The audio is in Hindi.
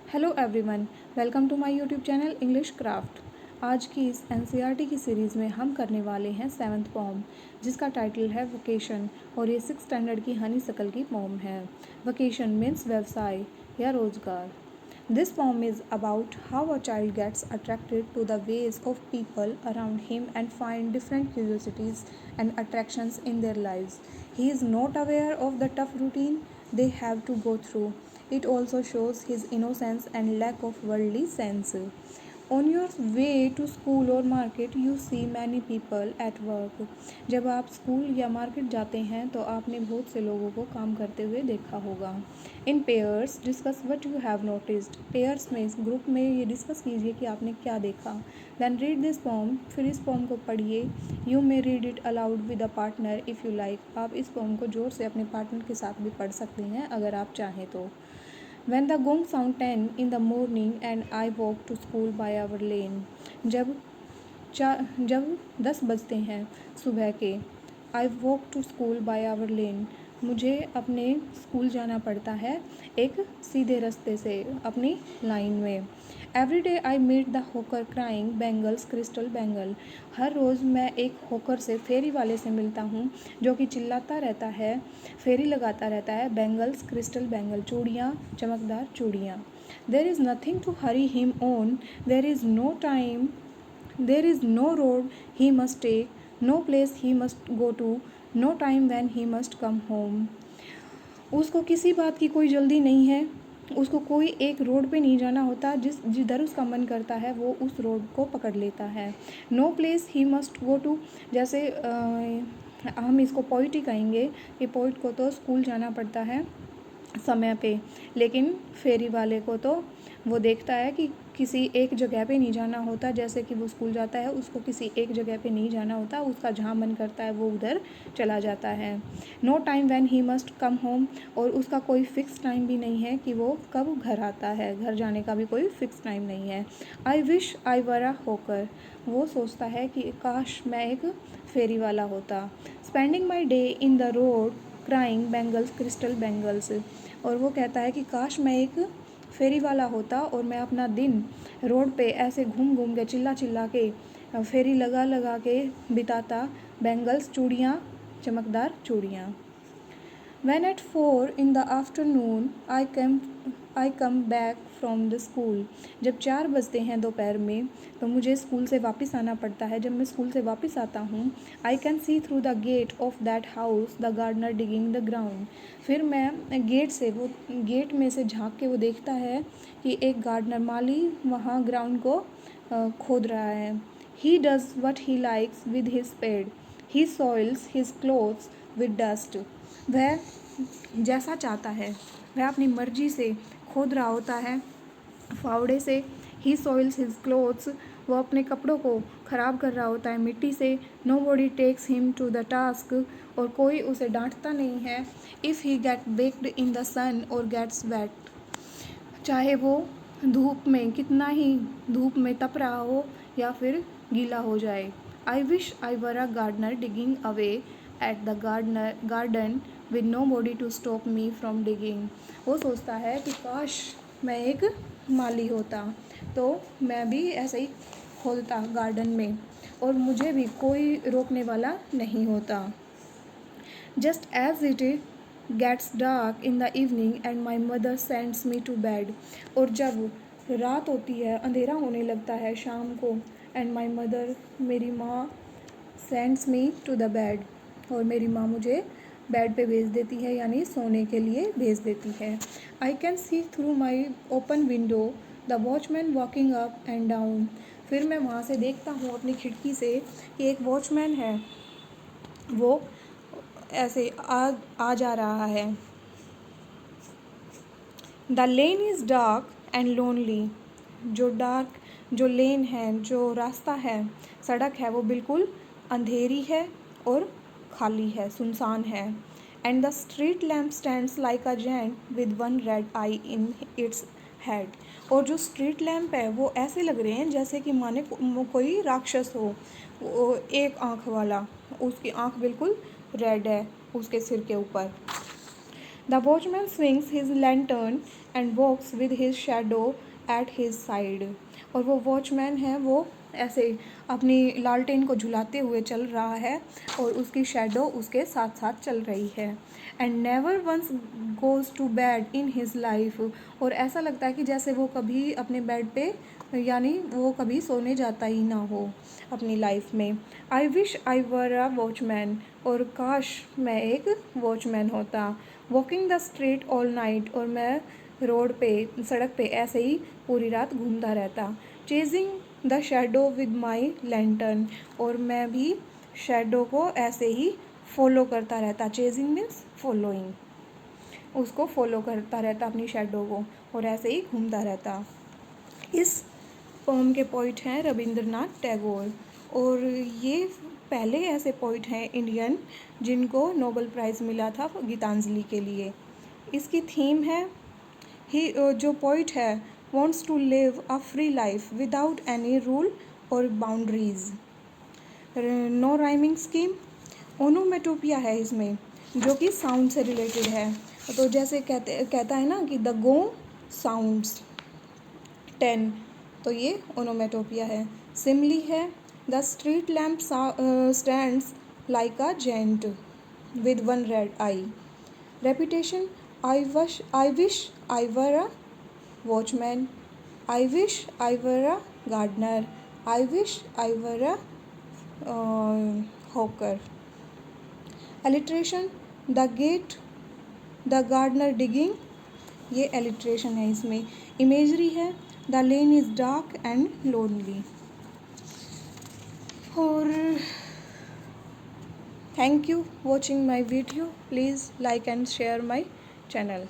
Hello everyone, welcome to my YouTube channel English craft. आज की इस एनसीईआरटी की सीरीज़ में हम करने वाले हैं 7th पोम, जिसका टाइटल है वेकेशन और ये 6th स्टैंडर्ड की हनीशक्ल की पोम है। वेकेशन मीन्स व्यवसाय या रोजगार। This poem is about how a child gets attracted to the ways of people around him and find different curiosities and attractions in their lives. He is not aware of the tough routine they have to go through. It also shows his innocence and lack of worldly sense. On your way to school or market, you see many people at work. जब आप स्कूल या मार्केट जाते हैं तो आपने बहुत से लोगों को काम करते हुए देखा होगा। इन pairs discuss what you have noticed. Pairs में, इस ग्रुप में ये डिस्कस कीजिए कि आपने क्या देखा। देन रीड दिस पोम, फिर इस पोम को पढ़िए। You may read it allowed with a partner if you like. आप इस पोम को जोर से अपने पार्टनर के साथ भी पढ़ सकते हैं अगर आप चाहें तो। When the gong sound 10 in the morning and I walk to school by our lane. जब 10 बजते हैं सुबह के, I walk to school by our lane. मुझे अपने स्कूल जाना पड़ता है एक सीधे रास्ते से, अपनी लाइन में। Every day I meet the hawker crying bangles crystal bangle. हर रोज़ मैं एक होकर से, फेरी वाले से मिलता हूँ जो कि चिल्लाता रहता है, फेरी लगाता रहता है, बैंगल्स क्रिस्टल बैंगल, चूड़ियाँ, चमकदार चूड़ियाँ। There is nothing to hurry him on, there is no time, there is no road he must take, no place he must go to, no time when he must come home. उसको किसी बात की कोई जल्दी नहीं है, उसको कोई एक रोड पे नहीं जाना होता, जिधर उसका मन करता है वो उस रोड को पकड़ लेता है। No place he must go to, जैसे हम इसको पोइट ही कहेंगे कि पोइट को तो स्कूल जाना पड़ता है समय पे, लेकिन फेरी वाले को तो वो देखता है कि किसी एक जगह पे नहीं जाना होता। जैसे कि वो स्कूल जाता है, उसको किसी एक जगह पे नहीं जाना होता, उसका जहाँ मन करता है वो उधर चला जाता है। No time when he must come home, और उसका कोई फ़िक्स टाइम भी नहीं है कि वो कब घर आता है, घर जाने का भी कोई फ़िक्स टाइम नहीं है। आई विश आई वर अ होकर, वो सोचता है कि काश मैं एक फेरी वाला होता। Spending my day in the road crying bangles crystal bangles, और वो कहता है कि काश मैं एक फेरी वाला होता और मैं अपना दिन रोड पे ऐसे घूम घूम के, चिल्ला चिल्ला के, फेरी लगा लगा के बिताता, बैंगल्स चूड़ियाँ, चमकदार चूड़ियाँ। When at 4 in the afternoon I come back from the school. जब 4 बजते हैं दोपहर में तो मुझे स्कूल से वापस आना पड़ता है। जब मैं स्कूल से वापस आता हूँ, I can see through the gate of that house the gardener digging the ground. फिर मैं गेट में से झाँक के वो देखता है कि एक गार्डनर, माली, वहाँ ग्राउंड को खोद रहा है। He does what he likes with his spade. He soils his clothes with dust. वह जैसा चाहता है वह अपनी मर्जी से खोद रहा होता है फावड़े से। ही सॉइल्स हिज क्लोथ्स, वो अपने कपड़ों को ख़राब कर रहा होता है मिट्टी से। Nobody takes him to the task, और कोई उसे डांटता नहीं है। If he get baked in the sun और गेट्स वेट, चाहे वो धूप में, कितना ही धूप में तप रहा हो या फिर गीला हो जाए। I wish I were a gardener digging away at the garden with nobody to stop me from digging. वो सोचता है कि काश मैं एक माली होता तो मैं भी ऐसे ही खोदता गार्डन में और मुझे भी कोई रोकने वाला नहीं होता। Just as it gets dark in the evening and my mother sends me to bed, और जब रात होती है, अंधेरा होने लगता है शाम को, एंड माई मदर, मेरी माँ, sends me to the bed, और मेरी माँ मुझे बेड पे भेज देती है, यानी सोने के लिए भेज देती है। I can see through my open window the watchman walking up and down, फिर मैं वहाँ से देखता हूँ अपनी खिड़की से कि एक वॉचमैन है, वो ऐसे आ जा रहा है। The lane is dark and lonely, जो लेन है, जो रास्ता है, सड़क है, वो बिल्कुल अंधेरी है और खाली है, सुनसान है। And the street lamp stands like a giant with one red eye in its head, और जो स्ट्रीट लैम्प है वो ऐसे लग रहे हैं जैसे कि माने कोई राक्षस हो, वो एक आँख वाला, उसकी आँख बिल्कुल रेड है उसके सिर के ऊपर। The watchman swings his lantern and walks with his shadow at his side. और वो वॉचमैन है, वो ऐसे अपनी लालटेन को झुलाते हुए चल रहा है और उसकी शैडो उसके साथ साथ चल रही है। And never once goes to bed in his life. और ऐसा लगता है कि जैसे वो कभी अपने बेड पे, यानी वो कभी सोने जाता ही ना हो अपनी लाइफ में। आई wish I were a watchman. और काश मैं एक वॉचमैन होता। Walking the street all night. और मैं रोड पे, सड़क पे ऐसे ही पूरी रात घूमता रहता। Chasing the shadow with my lantern. और मैं भी शैडो को ऐसे ही फॉलो करता रहता। चेजिंग मीन्स फॉलोइंग, उसको फॉलो करता रहता अपनी शैडो को, और ऐसे ही घूमता रहता। इस पोम के पोइट हैं रविंद्रनाथ टैगोर। और ये पहले ऐसे पोइट हैं इंडियन जिनको नोबेल प्राइज़ मिला था गीतांजलि के लिए। इसकी थीम है, ही जो पोइट है wants to live a free life without any rule और boundaries. No rhyming scheme. Onomatopoeia है इसमें, जो कि साउंड से रिलेटेड है। तो जैसे कहता है ना कि द गो साउंड्स 10, तो ये ओनोमेटोपिया है। सिमली है, the street lamp stands like a giant with one red eye. Repetition, I wish I were a watchman, I wish I were a gardener, I wish I were a hawker. Alliteration, the gate the gardener digging, ये एलिट्रेशन है इसमें। इमेजरी है, the lane is dark and lonely. और thank you watching my video. Please like and share my channel.